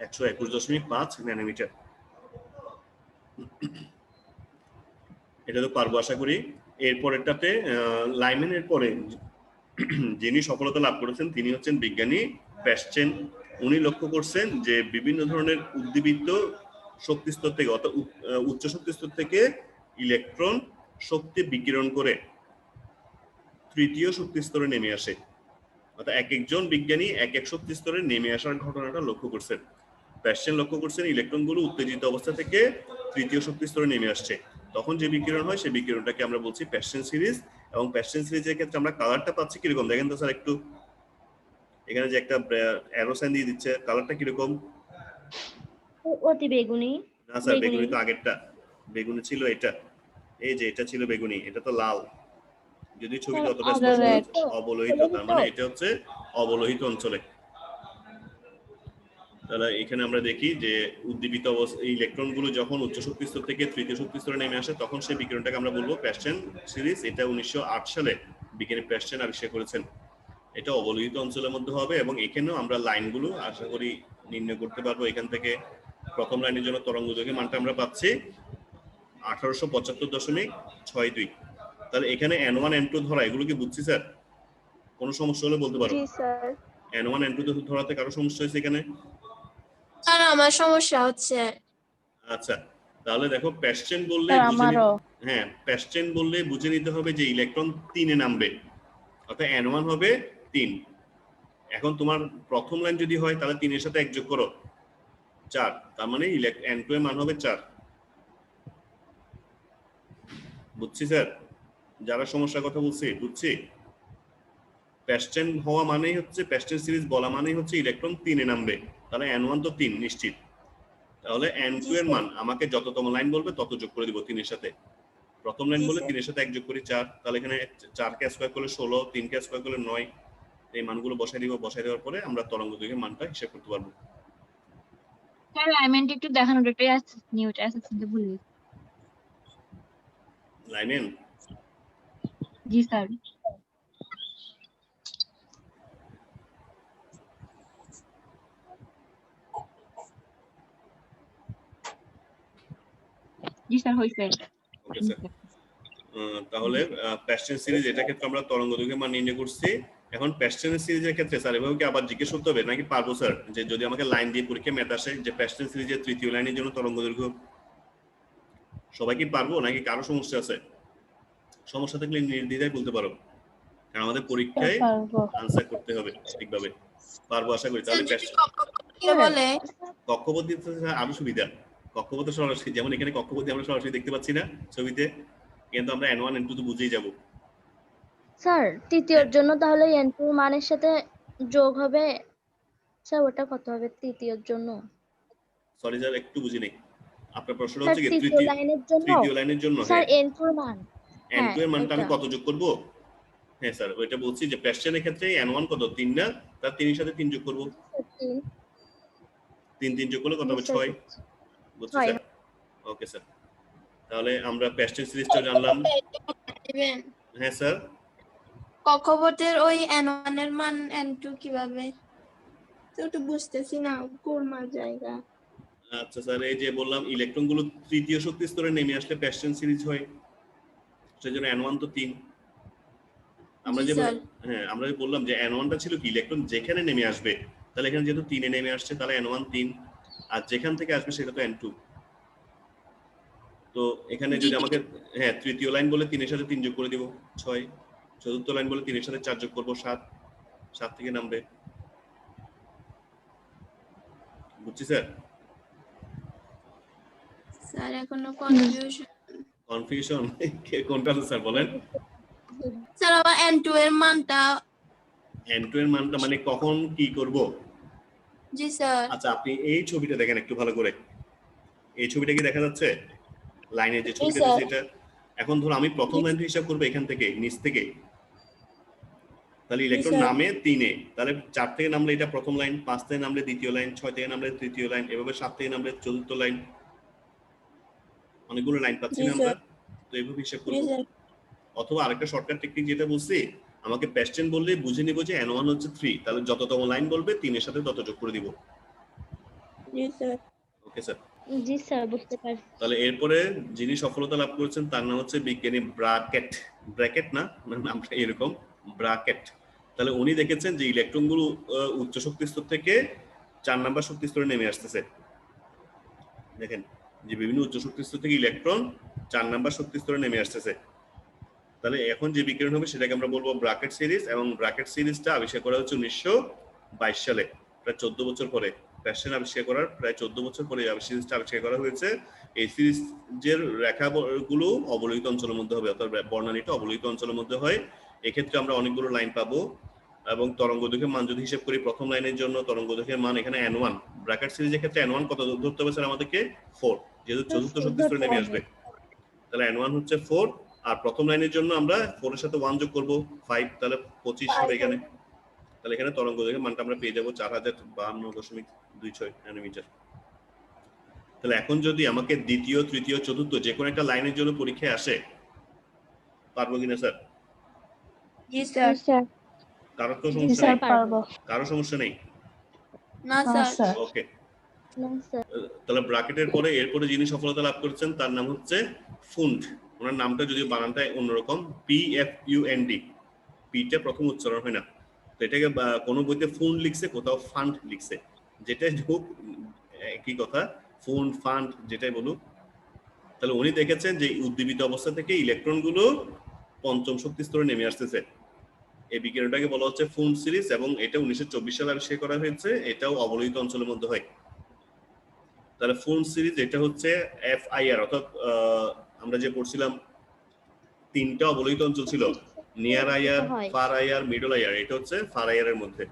121.5 ন্যানোমিটার। এটা তো পারবো আশা করি। এরপরেরটাতে লাইম্যানের পরে যিনি সফলতা লাভ করেছেন তিনি হচ্ছেন বিজ্ঞানী প্যাসচেন। উনি লক্ষ্য করছেন যে বিভিন্ন ধরনের উদ্দীপিত শক্তি স্তর থেকে অর্থাৎ উচ্চ শক্তি স্তর থেকে ইলেকট্রন শক্তি বিকিরণ করে তৃতীয় শক্তি স্তরে নেমে আসে, অর্থাৎ এক একজন বিজ্ঞানী এক এক শক্তি স্তরে নেমে আসার ঘটনাটা লক্ষ্য করছেন। প্যাসচেন লক্ষ্য করছেন ইলেকট্রনগুলো উত্তেজিত অবস্থা থেকে তৃতীয় শক্তি স্তরে নেমে আসছে, তখন যে বিকিরণ হয় সেই বিকিরণটাকে আমরা বলছি প্যাসচেন সিরিজ। এবং প্যাসচেন সিরিজের ক্ষেত্রে আমরা কালারটা পাচ্ছি কিরকম দেখেন তো স্যার একটু, এখানে যে একটা অ্যারো সাইন দিয়ে দিচ্ছে, কালারটা কিরকম? অতি বেগুনি। না স্যার বেগুনি তো আগেরটা, বেগুনি ছিল এটা, এই যে এটা ছিল বেগুনি, এটা তো লাল, যদি ছবিটা অতটা স্পষ্ট অবলোহিত, তার মানে এটা হচ্ছে অবলোহিত অঞ্চলে। তাহলে এখানে আমরা দেখি যে উদ্দীপিত অবস্থা ইলেকট্রনগুলো যখন উচ্চ শক্তি স্তর থেকে তৃতীয় শক্তি স্তরে নেমে আসে তখন সেই বিকিরণটাকে আমরা বলবো প্যাসচেন সিরিজ। এটা 1908 সালে বিজ্ঞানী প্যাসচেন আবিষ্কার করেছেন। এটা অবলোহিত অঞ্চলের মধ্যে হবে এবং এখানেও আমরা লাইনগুলো আশা করি নির্ণয় করতে পারবো। এখান থেকে প্রথম লাইনের জন্য তরঙ্গ দৈর্ঘ্যের মানটা আমরা পাচ্ছি 1875.62। তাহলে এখানে n1 n2 ধরা এগুলো কি বুঝছি স্যার? কোনো সমস্যা হলে বলতে পারো। জি স্যার। n1 n2 ধরাতে কারো সমস্যা হয়েছে এখানে? স্যার আমার সমস্যা হচ্ছে। আচ্ছা, তাহলে দেখো প্যাসচেন বললে হ্যাঁ প্যাসচেন বললে বুঝে নিতে হবে যে ইলেকট্রন 3 এ নামবে, অর্থাৎ n1 হবে 3। এখন তোমার প্রথম লাইন যদি হয় তাহলে 3 এর সাথে 1 যোগ করো 4, তার মানে n2 এর মান হবে 4। বুঝছি স্যার? যারা সমস্যার কথা বলছি বুঝছি। প্যাসচেন হওয়া মানেই হচ্ছে প্যাসচেন সিরিজ বলা মানেই হচ্ছে ইলেকট্রন 3 এ নামবে, তাহলে n1 তো 3 নিশ্চিত, তাহলে n2 এর মান আমাকে যততম লাইন বলবে তত যোগ করে দিব 3 এর সাথে। প্রথম লাইন বলে 3 এর সাথে 1 যোগ করি 4, তাহলে এখানে 4 কে স্কয়ার করলে 16, 3 কে স্কয়ার করলে 9, এই মানগুলো বসাই দিব। বসাই দেওয়ার পরে আমরা তরঙ্গ দৈর্ঘ্যের মানটা হিসাব করতে পারবো। স্যার অ্যালাইনমেন্ট একটু দেখানোর একটু নিউটা অ্যাসেসমেন্টে ভুলে গেছি। লাইমেন জি স্যার। জি স্যার হইছে। Okay sir. তাহলে প্যাসচেন সিরিজ এটা ক্ষেত্রে আমরা তরঙ্গ দৈর্ঘ্যের মান নির্ণয় করছি। এখন প্যাসচেন সিরিজের ক্ষেত্রে স্যার এভাবে কি আবার জিজ্ঞেস করতে হবে নাকি পারবো স্যার? যে যদি আমাকে লাইন দিয়ে পরীক্ষায় ম্যাথ আসে যে প্যাসচেন সিরিজের তৃতীয় লাইনের জন্য তরঙ্গ দৈর্ঘ্য, সবাই কি পারবো নাকি কারো সমস্যা আছে? সমস্যা থাকলে নির্দ্বিধায় বলতে পারো, কারণ আমাদের পরীক্ষায় আনসার করতে হবে ঠিকভাবে। পারবো আশা করি। তাহলে বলে কক্ষপথ আরো সুবিধা, কক্ষপথ সরাসরি, যেমন এখানে কক্ষপথ আমরা সরাসরি দেখতে পাচ্ছি না ছবিতে, কিন্তু আমরা n1 n2 তো বুঝেই যাব। স্যার তৃতীয়র জন্য তাহলে n2 মানের সাথে যোগ হবে স্যার, ওটা কত হবে তৃতীয়র জন্য? সরি স্যার একটু বুঝি নাই আপনার প্রশ্নটা স্যার হচ্ছে কি তৃতীয় লাইনের জন্য তৃতীয় লাইনের জন্য স্যার n2 এর মান, n2 এর মানটা আমি ওইটা। কত যোগ করব? হ্যাঁ স্যার ওইটা বলছি যে প্যাসচেনের ক্ষেত্রে n1 কত 3 না, তার 3 এর সাথে 3 যোগ করব, 3 যোগ করলে কত হবে 6। বুঝছি স্যার? Okay sir. তাহলে আমরা প্যাসচেন সিরিজটা জানলাম। হ্যাঁ স্যার। কক্ষপথের ওই n1 এর মান n2 কিভাবে? তো বুঝতেছি না কোন জায়গা। আচ্ছা স্যার, এই যে বললাম ইলেকট্রনগুলো তৃতীয় শক্তি স্তরে নেমে আসলে প্যাসচেন সিরিজ হয়, সেজন্য n1 তো 3। আমরা যে আমরা যে বললাম যে n1 টা ছিল কি ইলেকট্রন যেখানে নেমে আসবে, তাহলে এখানে যেহেতু 3 এ নেমে আসছে তাহলে n1 3, আর যেখান থেকে আসবে সেটা তো n2। তো এখানে যদি আমাকে তৃতীয় লাইন বলে 3 এর সাথে 3 যোগ করে দিব 6, চতুর্থ লাইন বলে 3 এর সাথে 4 যোগ করব 7, 7 থেকে নামবে। বুঝছি স্যার? স্যার এখনো কনফিউশন কোনটা স্যার বলেন? স্যার আবার n2 এর মানটা মানে কখন কি করব? জি স্যার। আচ্ছা আপনি এই ছবিটা দেখেন একটু ভালো করে, এই ছবিটা কি দেখা যাচ্ছে? লাইনের যে ছবিটা আছে এটা, এখন ধরো আমি প্রথম লাইনটা হিসাব করব এখান থেকে নিচ থেকে, তাহলে ইলেকট্রন নামে 3 এ, তাহলে 4 থেকে নামলে এটা প্রথম লাইন, 5 থেকে নামলে দ্বিতীয় লাইন, 6 থেকে নামলে তৃতীয় লাইন, এভাবে 7 থেকে নামলে চতুর্থ লাইন। অনেকগুলো লাইন পাচ্ছি জি না আমরা, স্যার। তো এইভাবে হিসাব জি করবো। স্যার। অথবা আরেকটা শর্টকাট টেকনিক যেটা বলছি, আমাকে প্যাস্টেন বললে বুঝে নিব যে n1 হচ্ছে 3, তাহলে যততম লাইন বলবে 3 এর সাথে তত যোগ করে দিব। জি স্যার। Okay sir. জি স্যার, বুঝতে পারছি। তাহলে এরপরে যিনি সফলতা লাভ করেছেন তার নাম হচ্ছে বিজ্ঞানী ব্রাকেট। ব্র্যাকেট না, মানে নামটা এরকম, ব্রাকেট। তাহলে উনি দেখেছেন যে ইলেকট্রনগুলো উচ্চ শক্তি স্তর থেকে 4 নাম্বার শক্তি স্তরে নেমে আসতেছে। দেখেন যে বিভিন্ন উচ্চ শক্তি স্তর থেকে ইলেকট্রন 4 নাম্বার শক্তি স্তরে নেমে আসতেছে। তাহলে এখন যে বিকিরণ হবে সেটাকে আমরা বলবো ব্রাকেট সিরিজ, এবং ব্রাকেট সিরিজটা আবিষ্কার করা হচ্ছে 1922 সালে, প্রায় 14 বছর পরে। প্যাস্টেন আবিষ্কার করার প্রায় 14 বছর পরে এই সিরিজটা আবিষ্কার করা হয়েছে। এই সিরিজের রেখাগুলো অবলোহিত অঞ্চলের মধ্যে হবে, অর্থাৎ বর্ণালীটা অবলোহিত অঞ্চলের মধ্যে হয়। এক্ষেত্রে আমরা অনেকগুলো লাইন পাবো, এবং তরঙ্গ দৈর্ঘ্যের মান যদি হিসেব করি, প্রথম লাইনের জন্য তরঙ্গ দৈর্ঘ্যের মান এখানে n1, ব্রাকেট সিরিজের ক্ষেত্রে n1 কত ধরতে হবে স্যার আমাদেরকে? 4, যেহেতু চতুর্থ শক্তি স্তরে নেমে আসবে। তাহলে n1 হচ্ছে 4, আর প্রথম লাইনের জন্য আমরা 4 এর সাথে 1 যোগ করব 5, তাহলে 25 হবে এখানে। তাহলে এখানে তরঙ্গ দৈর্ঘ্যের মানটা আমরা পেয়ে যাব 4052.26 ন্যানোমিটার। তাহলে এখন যদি আমাকে দ্বিতীয়, তৃতীয়, চতুর্থ যে কোনো একটা লাইনের জন্য পরীক্ষায় আসে, পারবো কিনা স্যার? জি স্যার। কারো তো জি সমস্যা স্যার নেই? পারবো। কারো সমস্যা নেই? না না স্যার। স্যার। ওকে। না স্যার। তাহলে ব্র্যাকেটের পরে এরপরে যিনি সফলতা লাভ করেছেন তার নাম হচ্ছে ফুন্ড। ওনার নামটা যদি বানানটা অন্যরকম, PFUND, পিটা প্রথম উচ্চারণ হয় না, তো এটাকে কোনো বইতে ফুন্ড লিখছে, কোথাও ফান্ড লিখছে, যেটাই হোক একই কথা, ফুন্ড ফান্ড যেটাই বলুক। তাহলে উনি দেখেছেন যে উদ্দীপিত অবস্থা থেকে ইলেকট্রনগুলো পঞ্চম শক্তি স্তরে নেমে আসতেছে। এই বিকিরণটাকে বলা হচ্ছে ফুন্ড সিরিজ, এবং এটা 1924 সালে আবিষ্কার করা হয়েছে। এটাও অবলোহিত অঞ্চলের মধ্যে হয়। তাহলে ফুন্ড সিরিজ এটা হচ্ছে FIR, অর্থাৎ আমরা যে পড়ছিলাম তিনটা অবলোহিত অঞ্চল ছিল, near IR, far IR, middle IR, এটা হচ্ছে ফার আইআর এর মধ্যে।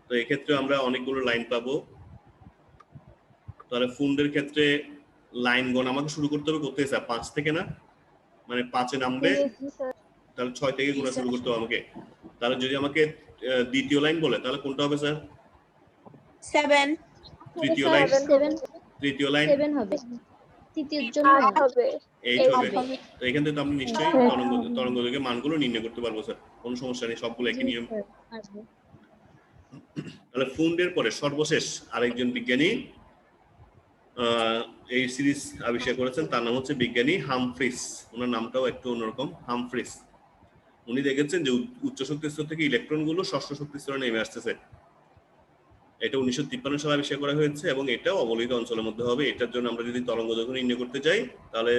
তো এই ক্ষেত্রে আমরা অনেকগুলো লাইন পাবো। তাহলে ফুন্ডের ক্ষেত্রে লাইন গণ আমাকে শুরু করতে হবে করতে স্যার 5 থেকে, না মানে 5-এ নামবে, তাহলে 6 থেকে গোনা শুরু করতে হবে আমাকে। তাহলে যদি আমাকে দ্বিতীয় লাইন বলে তাহলে কোনটা হবে স্যার? 7। তৃতীয় লাইন? 7 তৃতীয় লাইন 7 হবে। তৃতীয় জন্য 8 হবে। 8 হবে। হবে। তো এখান থেকে আপনি নিশ্চয়ই তরঙ্গ দৈর্ঘ্যের মানগুলো নির্ণয় করতে পারবো স্যার, কোনো সমস্যা নেই, সবগুলো একই নিয়ম। তাহলে ফুন্ডের পরে সর্বশেষ আরেকজন বিজ্ঞানী এই সিরিজ আবিষ্কার করেছেন, তার নাম হচ্ছে বিজ্ঞানী হামফ্রিস। ওনার নামটাও একটু অন্যরকম, হামফ্রিস। উনি দেখেছেন যে উচ্চ শক্তি স্তর থেকে ইলেকট্রনগুলো ষষ্ঠ শক্তি স্তরে নেমে আসতেছে। এটা 1953 সালে আবিষ্কার করা হয়েছে, এবং এটাও অবলোহিত অঞ্চলের মধ্যে হবে। এটার জন্য আমরা যদি তরঙ্গ দৈর্ঘ্য নির্ণয় করতে যাই, তাহলে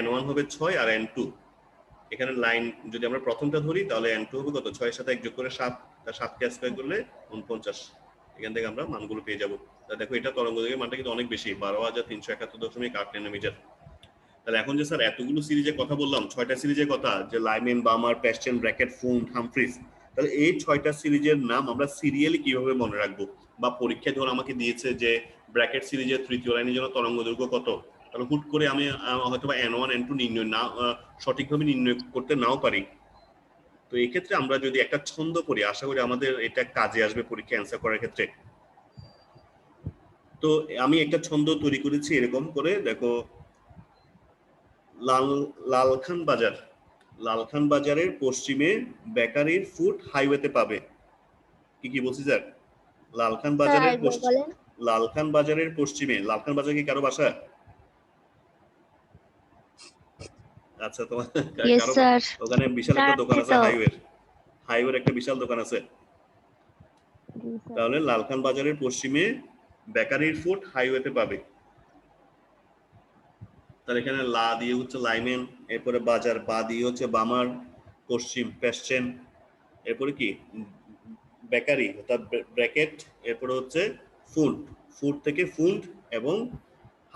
n1 হবে 6 আর n2, এখানে লাইন যদি আমরা প্রথমটা ধরি তাহলে n2 হবে কত? 6 এর সাথে 1 যোগ করে 7, তার 7 কে স্কয়ার করলে 49। এখান থেকে আমরা মানগুলো পেয়ে যাব। তাহলে দেখো এটা তরঙ্গ দৈর্ঘ্যের মানটা কিন্তু অনেক বেশি, 12,371.8 ন্যানোমিটার। তাহলে এখন যে স্যার এতগুলো সিরিজের কথা বললাম, 6টা সিরিজের কথা, যে লাইমেন, বামার, প্যাস্টেন, ব্র্যাকেট, ফুন্ড, হামফ্রিজ, তাহলে এই 6টা সিরিজের নাম আমরা সিরিয়ালি কিভাবে মনে রাখবো? বা পরীক্ষায় ধর আমাকে দিয়েছে যে ব্র্যাকেট সিরিজের তৃতীয় লাইনের জন্য তরঙ্গ দৈর্ঘ্য কত, তাহলে হুট করে আমি হয়তো বা n1 n2 নির্ণয় না সঠিকভাবে নির্ণয় করতে নাও পারি। তো এই ক্ষেত্রে আমরা যদি একটা ছন্দ করি, আশা করি আমাদের এটা কাজে আসবে পরীক্ষা অ্যান্সার করার ক্ষেত্রে। তো আমি একটা ছন্দ তৈরি করেছি এরকম করে, দেখো, লালখান বাজার, লালখান বাজারের পশ্চিমে বেকারির ফুড হাইওয়েতে পাবে। কি বলছি স্যার? লালখান বাজারের লালখান বাজারের পশ্চিমে, লালখান বাজার কি কারো বাসা? আচ্ছা, তোমার কারো ওখানে বিশাল একটা দোকান আছে, হাইওয়ের একটা বিশাল দোকান আছে। তাহলে লালখান বাজারের পশ্চিমে বেকারির ফুড হাইওয়েতে পাবে। তাহলে এখানে লা দিয়ে হচ্ছে লাইমেন, এরপরে বাজার, বা দিয়ে হচ্ছে বামার, পশ্চিম প্যাস্টেন, এরপরে কি বেকারি অর্থাৎ ব্র্যাকেট, এরপরে হচ্ছে ফুড, ফুড থেকে ফুন্ড, এবং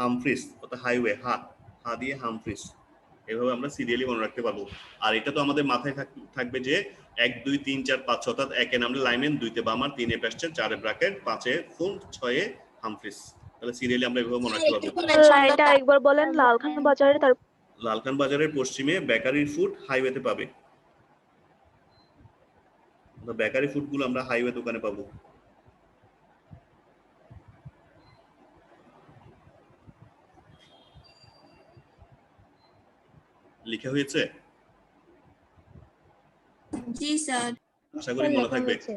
হামফ্রিস অর্থাৎ হাইওয়ে, হা দিয়ে হামফ্রিস। এভাবে আমরা সিরিয়ালি মনে রাখতে পারবো। আর এটা তো আমাদের মাথায় থাকবে যে 1 2 3 4 5 6, অর্থাৎ 1-এ নামলে লাইমেন, 2-তে বামার, 3-এ প্যাস্টেন, 4-এ ব্র্যাকেট, 5-এ ফুন্ড, 6-এ হামফ্রিস। তাহলে সিরিয়ালি আমরা এভাবে মনে রাখতে পারবো। লাইনটা একবার বলেন। লালখান বাজারে, লালখান বাজারের পশ্চিমে বেকারির ফুড হাইওয়েতে পাবে। বেকারি ফুডগুলো আমরা হাইওয়ে দোকানে পাবো। লেখা হয়েছে? জি স্যার। আশা করি স্যার মনে লেখা থাকবে। হয়েছে।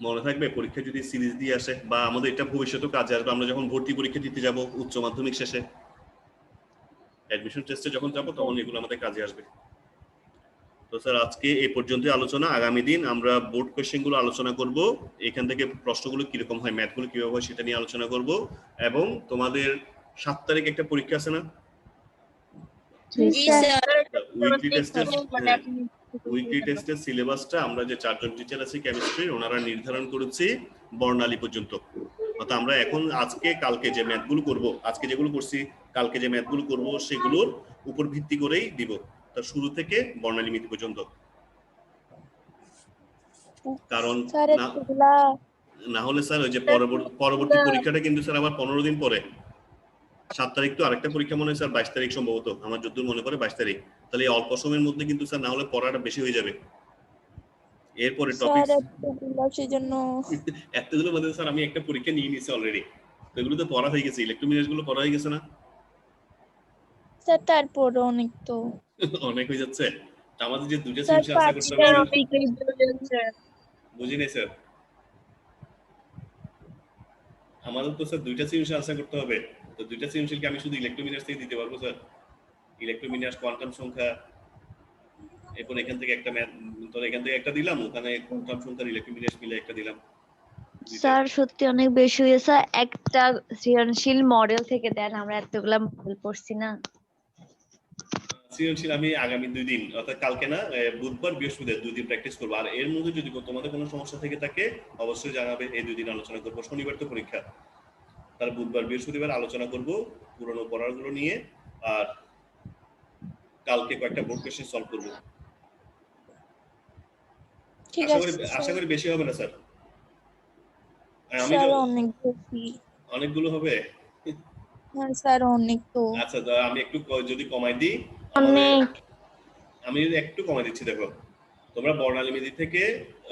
মনে থাকবে পরীক্ষা যদি সিরিজ দিয়ে আসে, বা আমাদের এটা ভবিষ্যতে কাজে আসবে আমরা যখন ভর্তি পরীক্ষা দিতে যাব উচ্চ মাধ্যমিক শেষে, অ্যাডমিশন টেস্টে যখন যাব তখন এগুলো আমাদের কাজে আসবে। তো স্যার আজকে এই পর্যন্ত আলোচনা। আগামী দিন আমরা বোর্ড কোশ্চেন গুলো আলোচনা করব, এখান থেকে প্রশ্নগুলো কিরকম হয়, ম্যাথগুলো কিভাবে হয় সেটা নিয়ে আলোচনা করব। এবং তোমাদের 7 তারিখ একটা পরীক্ষা আছে না? জি জি স্যার। স্যার। উইকলি টেস্টের মানে আপনি উইকলি টেস্টের সিলেবাসটা আমরা যে 4 জন টিচার আছি কেমিস্ট্রির, ওনারা নির্ধারণ করেছি বর্ণালী পর্যন্ত। অর্থাৎ আমরা এখন আজকে কালকে যে ম্যাথগুলো করব, আজকে যেগুলো করছি কালকে যে ম্যাথগুলো করব সেগুলোর উপর ভিত্তি করেই দিব, তার শুরু থেকে বর্ণালী মিতি পর্যন্ত। কারণ স্যার না এগুলা না হলে স্যার ওই যে পরবর্তী পরীক্ষাটা কিন্তু স্যার আবার 15 দিন পরে। 7 তারিখ তো আরেকটা পরীক্ষা মনে হয় স্যার 22 তারিখ সম্ভবত, আমার যতদূর মনে পড়ে 22 তারিখ। তাহলে এই অল্প সময়ের মধ্যে কিন্তু স্যার না হলে পড়াটা বেশি হয়ে যাবে। এরপরে টপিক স্যার এগুলা সেজন্য এতগুলোর মধ্যে স্যার আমি একটা পরীক্ষা নিয়ে নিয়েছি অলরেডি, তো এগুলো তো পড়া হয়ে গেছে, ইলেকট্রোমিনাস গুলো পড়া হয়ে গেছে না? স্যার তারপর অনেক তো অনেক হয়ে যাচ্ছে। তা আমাদের যে দুইটা স্যার সেমিস্টার আনসার করতে হবে, বুঝি নাই স্যার, আমাদের তো স্যার দুইটা সেমিস্টার আনসার করতে হবে। তো দুইটা সেমিস্টার কি আমি শুধু ইলেকট্রোমিনাস থেকে দিতে পারবো স্যার? ইলেকট্রোমিনাস, কোয়ান্টাম সংখ্যা, এরপর এখান থেকে একটা ম্যাথ, ধর এখান থেকে একটা দিলাম, ওখানে কোয়ান্টাম সংখ্যার ইলেকট্রোমিনাস মিলে একটা দিলাম। স্যার সত্যি অনেক বেশি হয়েছে, একটা সৃজনশীল মডেল থেকে দেন, আমরা এতগুলা মডেল পড়ছি না। সৃজনশীল আমি আগামী 2 দিন অর্থাৎ কালকে না, বুধবার বৃহস্পতিবার 2 দিন প্র্যাকটিস করবো। আর এর মধ্যে যদি তোমাদের কোনো সমস্যা থেকে থাকে অবশ্যই জানাবে, এই 2 দিন আলোচনা করবো। শনিবার তো পরীক্ষা, তার বুধবার বৃহস্পতিবার আলোচনা করব পুরনো পড়াগুলো নিয়ে, আর কালকে কয়েকটা বোর্ড কোশ্চেন সলভ করব। ঠিক আশা আছে করি স্যার। বেশি হবে না স্যার? আমি স্যার তো অনেক বেশি। অনেকগুলো হবে। হ্যাঁ স্যার অনেক তো। আচ্ছা আমি একটু যদি কমাই দিই, তাহলে অনেক। আমি যদি একটু কমাই দিচ্ছি, দেখো তোমরা বর্ণালী মেথি থেকে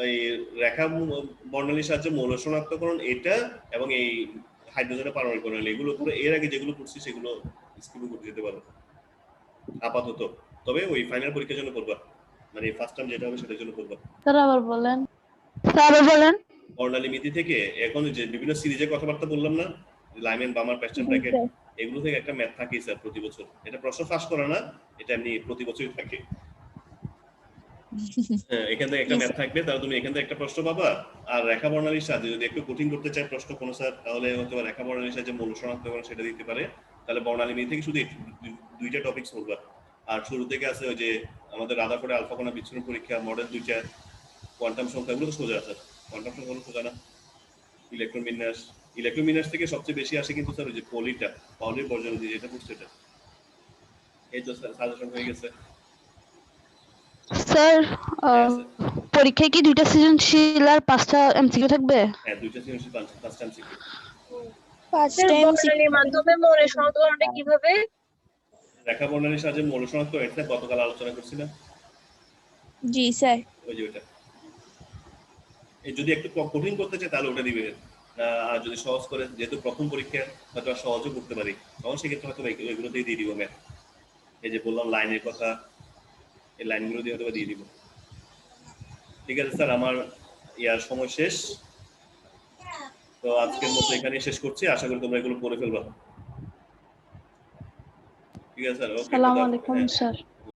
এই রেখা বর্ণালীর সাহায্যে মৌল শনাক্তকরণ এটা এবং এই হাইড্রোজেনের পারমাণবিক বর্ণালী, এগুলো পুরো এর আগে যেগুলো পড়ছি সেগুলো স্কিপ করতে যেতে পারো আপাতত। তবে ওই ফাইনাল পরীক্ষার জন্য পড়বা, মানে ফার্স্ট টাইম যেটা হবে সেটার জন্য পড়বা। স্যার আবার বলেন। স্যার আবার বলেন। বর্ণালী মিতি থেকে এখন যে বিভিন্ন সিরিজের কথাবার্তা বললাম না, লাইমেন, বামার, প্যাস্টার, জি ব্র্যাকেট, স্যার। এগুলো থেকে একটা ম্যাথ থাকে স্যার প্রতি বছর। এটা প্রশ্ন ফাঁস করা না, এটা এমনি প্রতি বছরই থাকে। হ্যাঁ, এখান থেকে একটা ম্যাথ থাকবে, তাহলে তুমি এখান থেকে একটা প্রশ্ন পাবা। আর রেখা বর্ণালীর সাহায্যে যদি একটু কঠিন করতে চাই প্রশ্ন কোনো স্যার, তাহলে হয়তো রেখা বর্ণালীর সাহায্যে মৌল শনাক্তকরণ সেটা দিতে পারে। তাহলে বর্ণালী মিতি থেকে শুধু দুইটা টপিকস পড়বা। আর শুরু থেকে আছে ওই যে আমাদের রাদারফোর্ডে আলফা কণা বিচ্ছুরণ পরীক্ষা, মডেল 2টা, কোয়ান্টাম সংখ্যাগুলো তো সোজা আছে, কোয়ান্টাম সংখ্যাগুলো সোজা না। ইলেকট্রোমিনাস থেকে সবচেয়ে বেশি আসে কিন্তু স্যার ওই যে পাউলির বর্জন দিয়ে যেটা পড়ছে এটা। এই তো স্যার সাজেশন হয়ে গেছে। স্যার হ্যাঁ স্যার, পরীক্ষায় কি 2টা সৃজনশীল আর 5টা এমসিকিউ থাকবে? হ্যাঁ 2টা সৃজনশীল, 5টা এমসিকিউ। ফার্স্ট স্যার টাইম বর্ণালীর মাধ্যমে মৌল শনাক্তকরণটা কিভাবে? রেখা বর্ণালীর সাহায্যে মৌল শনাক্ত, এটা গতকাল আলোচনা করছিলাম। জি স্যার। ওই যে ওটা, এই যদি একটু কঠিন করতে চাই তাহলে ওটা দিবে। আর যদি সহজ করে, যেহেতু প্রথম পরীক্ষা হয়তো সহজও করতে পারি, তখন সেক্ষেত্রে হয়তো এগুলোতেই দিয়ে দিব ম্যাথ। এই যে বললাম লাইনের কথা, এই লাইনগুলো দিয়ে হয়তো দিয়ে দিব। ঠিক আছে স্যার, আমার ইয়ার সময় শেষ, তো আজকের মতো এখানেই শেষ করছি। আশা করি তোমরা এগুলো করে ফেলবা। ঠিক আছে স্যার, ওকে। আসসালামু আলাইকুম স্যার।